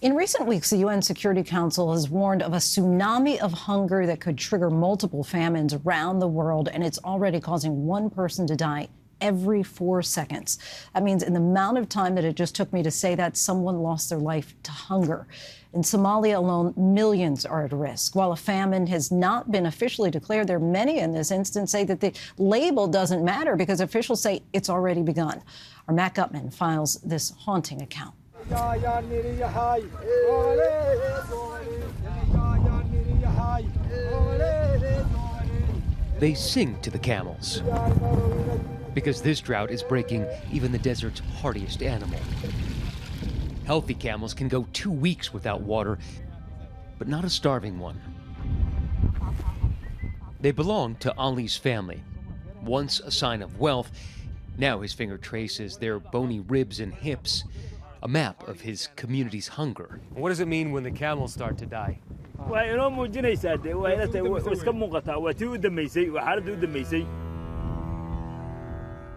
In recent weeks, the UN Security Council has warned of a tsunami of hunger that could trigger multiple famines around the world, and it's already causing one person to die every 4 seconds. That means in the amount of time that it just took me to say that, someone lost their life to hunger. In Somalia alone, millions are at risk. While a famine has not been officially declared, there are many in this instance say that the label doesn't matter because officials say it's already begun. Our Matt Gutman files this haunting account. They sing to the camels because this drought is breaking even the desert's hardiest animal. Healthy camels can go 2 weeks without water, but not a starving one. They belong to Ali's family. Once a sign of wealth, now his finger traces their bony ribs and hips, a map of his community's hunger. What does it mean when the camels start to die?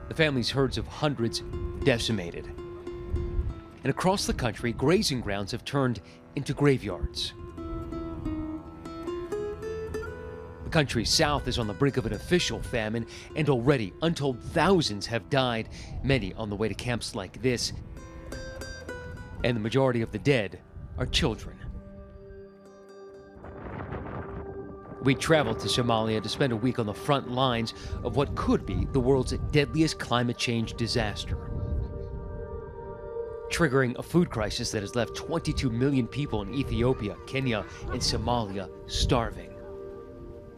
The family's herds of hundreds decimated. And across the country, grazing grounds have turned into graveyards. The country's south is on the brink of an official famine, and already untold thousands have died, many on the way to camps like this. And the majority of the dead are children. We traveled to Somalia to spend a week on the front lines of what could be the world's deadliest climate change disaster, triggering a food crisis that has left 22 million people in Ethiopia, Kenya, and Somalia starving.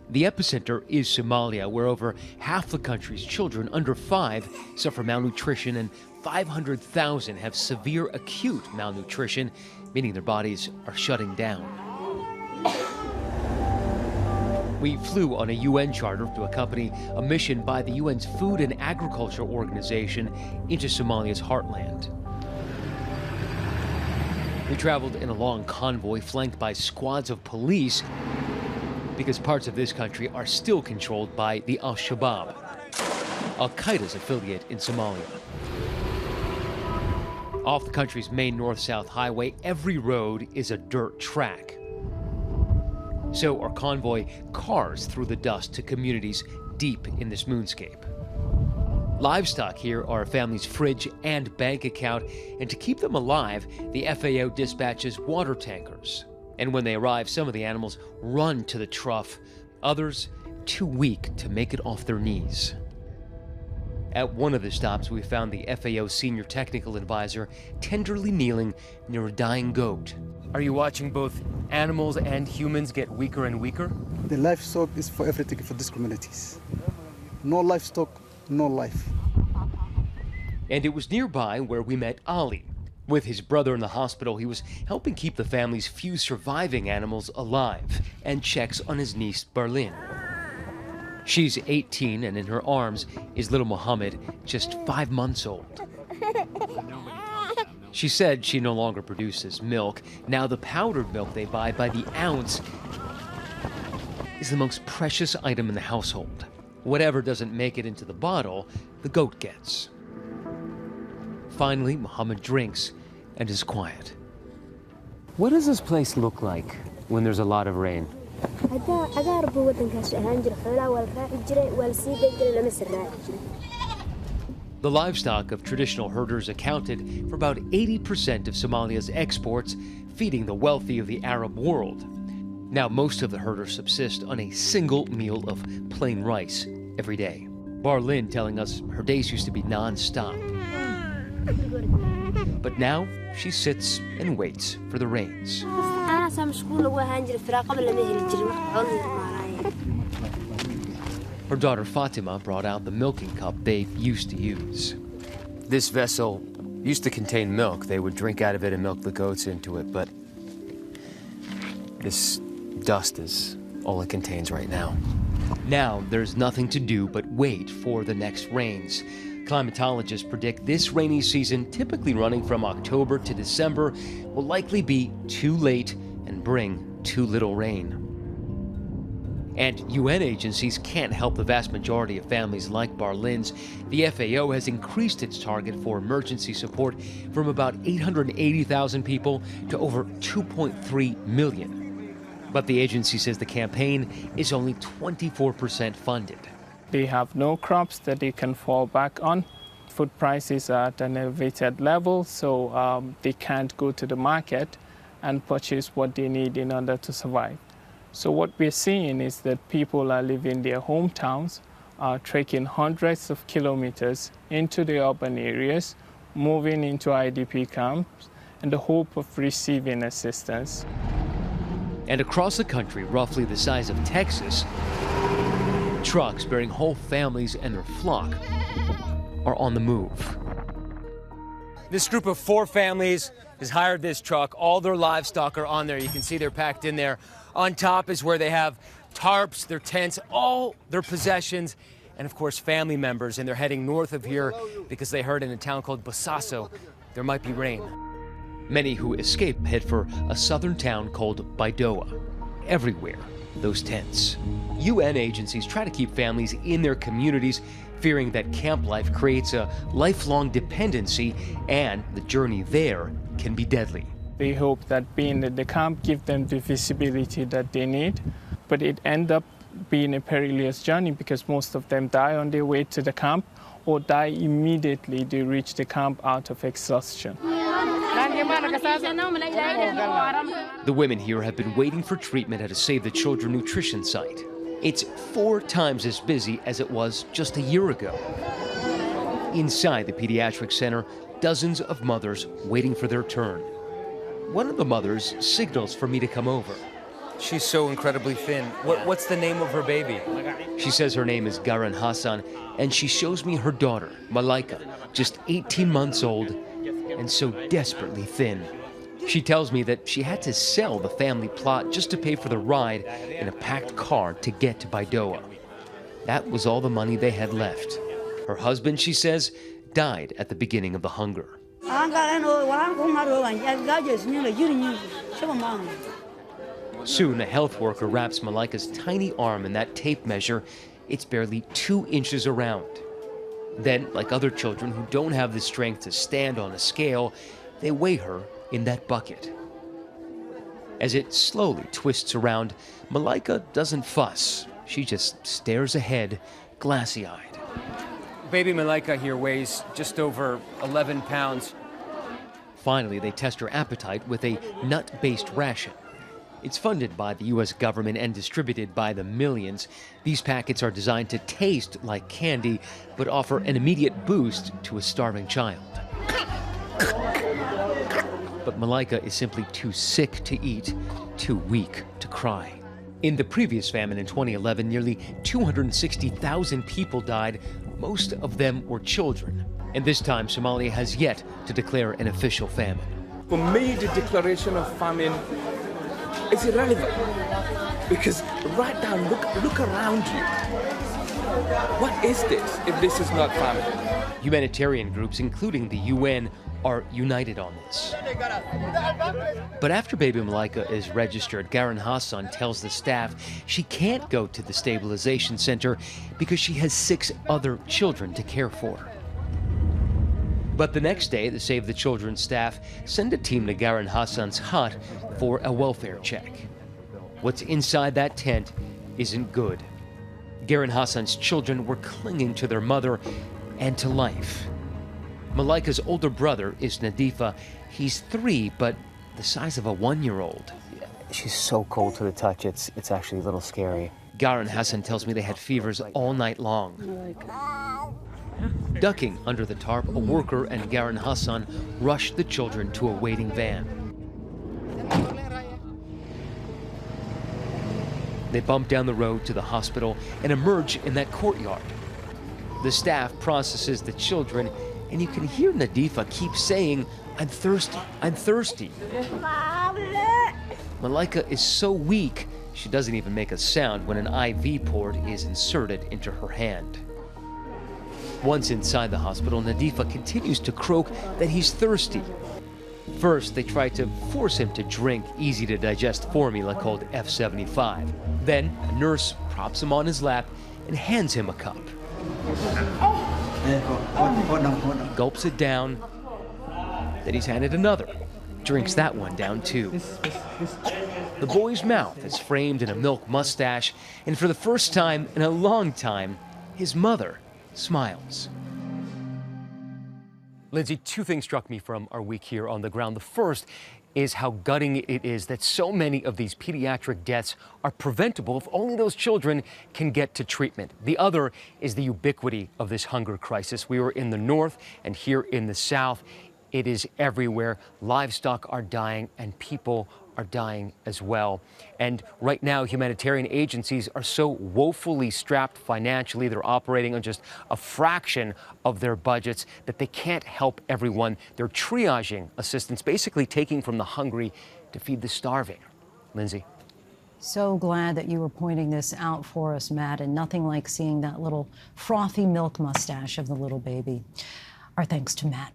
The epicenter is Somalia, where over half the country's children under 5 suffer malnutrition and 500,000 have severe acute malnutrition, meaning their bodies are shutting down. We flew on a UN charter to accompany a mission by the UN's Food and Agriculture Organization into Somalia's heartland. We traveled in a long convoy flanked by squads of police because parts of this country are still controlled by the Al-Shabaab, Al-Qaeda's affiliate in Somalia. Off the country's main north-south highway, every road is a dirt track. So our convoy cars through the dust to communities deep in this moonscape. Livestock here are a family's fridge and bank account, and to keep them alive, the FAO dispatches water tankers. And when they arrive, some of the animals run to the trough, others too weak to make it off their knees. At one of the stops, we found the FAO senior technical advisor tenderly kneeling near a dying goat. Are you watching both animals and humans get weaker and weaker? The livestock is for everything for these communities. No livestock, no life. And it was nearby where we met Ali. With his brother in the hospital, he was helping keep the family's few surviving animals alive and checks on his niece, Berlin. She's 18, and in her arms is little Mohammed, just 5 months old. She said she no longer produces milk. Now the powdered milk they buy by the ounce is the most precious item in the household. Whatever doesn't make it into the bottle, the goat gets. Finally, Mohammed drinks and is quiet. What does this place look like when there's a lot of rain? The livestock of traditional herders accounted for about 80% of Somalia's exports, feeding the wealthy of the Arab world. Now most of the herders subsist on a single meal of plain rice every day. Barlin telling us her days used to be non-stop. But now she sits and waits for the rains. Her daughter Fatima brought out the milking cup they used to use. This vessel used to contain milk. They would drink out of it and milk the goats into it, but this dust is all it contains right now. Now there's nothing to do but wait for the next rains. Climatologists predict this rainy season, typically running from October to December, will likely be too late and bring too little rain. And UN agencies can't help the vast majority of families like Barlin's. The FAO has increased its target for emergency support from about 880,000 people to over 2.3 million. But the agency says the campaign is only 24% funded. They have no crops that they can fall back on. Food prices are at an elevated level, so they can't go to the market and purchase what they need in order to survive. So what we're seeing is that people are leaving their hometowns, trekking hundreds of kilometers into the urban areas, moving into IDP camps in the hope of receiving assistance. And across the country, roughly the size of Texas, trucks bearing whole families and their flock are on the move. This group of 4 families has hired this truck. All their livestock are on there. You can see they're packed in there. On top is where they have tarps, their tents, all their possessions, and of course family members. And they're heading north of here because they heard in a town called Bosaso there might be rain. Many who escape head for a southern town called Baidoa. Everywhere, those tents. UN agencies try to keep families in their communities, fearing that camp life creates a lifelong dependency and the journey there can be deadly. They hope that being at the camp gives them the visibility that they need, but it ends up being a perilous journey because most of them die on their way to the camp or die immediately they reach the camp out of exhaustion. The women here have been waiting for treatment at a Save the Children nutrition site. It's 4 times as busy as it was just a year ago. Inside the pediatric center, dozens of mothers waiting for their turn. One of the mothers signals for me to come over. She's so incredibly thin. What's the name of her baby? She says her name is Garan Hassan, and she shows me her daughter, Malaika, just 18 months old and so desperately thin. She tells me that she had to sell the family plot just to pay for the ride in a packed car to get to Baidoa. That was all the money they had left. Her husband, she says, died at the beginning of the hunger. Soon, a health worker wraps Malaika's tiny arm in that tape measure. It's barely 2 inches around. Then, like other children who don't have the strength to stand on a scale, they weigh her in that bucket. As it slowly twists around, Malaika doesn't fuss. She just stares ahead, glassy-eyed. Baby Malaika here weighs just over 11 pounds. Finally, they test her appetite with a nut-based ration. It's funded by the U.S. government and distributed by the millions. These packets are designed to taste like candy, but offer an immediate boost to a starving child. But Malaika is simply too sick to eat, too weak to cry. In the previous famine in 2011, nearly 260,000 people died. Most of them were children. And this time, Somalia has yet to declare an official famine. For me, the declaration of famine is irrelevant. Because right now, look around you. What is this if this is not famine? Humanitarian groups, including the UN, are united on this. But after baby Malaika is registered, Garan Hassan tells the staff she can't go to the stabilization center because she has 6 other children to care for. But the next day, the Save the Children staff send a team to Garan Hassan's hut for a welfare check. What's inside that tent isn't good. Garan Hassan's children were clinging to their mother and to life. Malaika's older brother is Nadifa. He's 3, but the size of a 1-year-old. She's so cold to the touch, it's actually a little scary. Garan Hassan tells me they had fevers all night long. Ducking under the tarp, a worker and Garan Hassan rushed the children to a waiting van. They bump down the road to the hospital and emerge in that courtyard. The staff processes the children, and you can hear Nadifa keep saying, "I'm thirsty, I'm thirsty." Malaika is so weak, she doesn't even make a sound when an IV port is inserted into her hand. Once inside the hospital, Nadifa continues to croak that he's thirsty. First, they tried to force him to drink easy-to-digest formula called F75. Then, a nurse props him on his lap and hands him a cup. He gulps it down. Then he's handed another. Drinks that one down too. The boy's mouth is framed in a milk mustache, and for the first time in a long time, his mother smiles. Lindsay, two things struck me from our week here on the ground. The first is how gutting it is that so many of these pediatric deaths are preventable if only those children can get to treatment. The other is the ubiquity of this hunger crisis. We were in the north and here in the south. It is everywhere. Livestock are dying and people are dying as well. And right now, humanitarian agencies are so woefully strapped financially. They're operating on just a fraction of their budgets that they can't help everyone. They're triaging assistance, basically taking from the hungry to feed the starving. Lindsay. So glad that you were pointing this out for us, Matt, and nothing like seeing that little frothy milk mustache of the little baby. Our thanks to Matt.